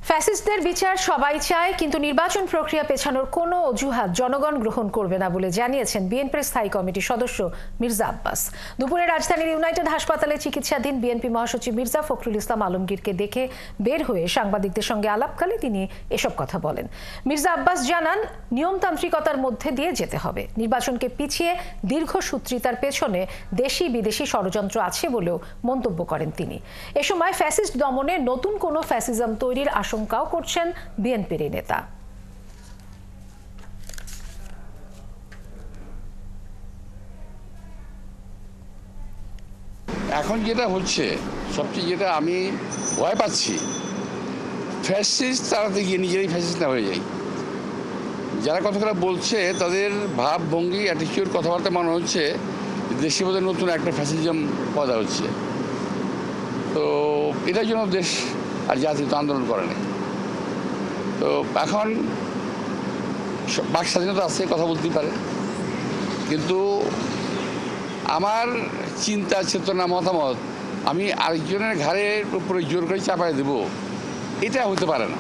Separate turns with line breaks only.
ফ্যাসিস্টদের বিচার সবাই চায়, কিন্তু নির্বাচন প্রক্রিয়া পেছানোর কোনো অজুহাত জনগণ গ্রহণ করবে না বলে জানিয়েছেন বিএনপির স্থায়ী কমিটির সদস্য মির্জা আব্বাস। দুপুরে রাজধানীর ইউনাইটেড হাসপাতালে চিকিৎসাধীন বিএনপি মহাসচিব মির্জা ফখরুল ইসলাম আলমগীরকে দেখে বের হয়ে সাংবাদিকদের সঙ্গে আলাপকালে তিনি এসব কথা বলেন। মির্জা আব্বাস জানান, নিয়মতান্ত্রিকতার মধ্যে দিয়ে যেতে হবে। নির্বাচনকে পিছিয়ে দীর্ঘসূত্রিতার পেছনে দেশি বিদেশি ষড়যন্ত্র আছে বলেও মন্তব্য করেন তিনি। এ সময় ফ্যাসিস্ট দমনে নতুন কোনো ফ্যাসিজম তৈরির আশঙ্কাও করছেন বিএনপির এই নেতা।
এখন যেটা হচ্ছে, সবচেয়ে যেটা আমি ভয় পাচ্ছি, ফ্যাসিস্ট তাড়াতে গিয়ে নিজেরাই ফ্যাসিস্ট না হয়ে যায়। যারা কথাগুলো বলছে তাদের ভাবভঙ্গি, অ্যাটিটিউড, কথাবার্তা মনে হচ্ছে দেশের মধ্যে নতুন একটা ফ্যাসিজম পয়দা হচ্ছে। তো এটার জন্য দেশ আর জাতি তো আন্দোলন করে না। তো এখন বাক স্বাধীনতা আছে, কথা বলতেই পারে, কিন্তু আমার চিন্তা, চেতনা, মতামত আমি আরেকজনের ঘাড়ের উপরে জোর করে চাপাই দেব, এটা হতে পারে না।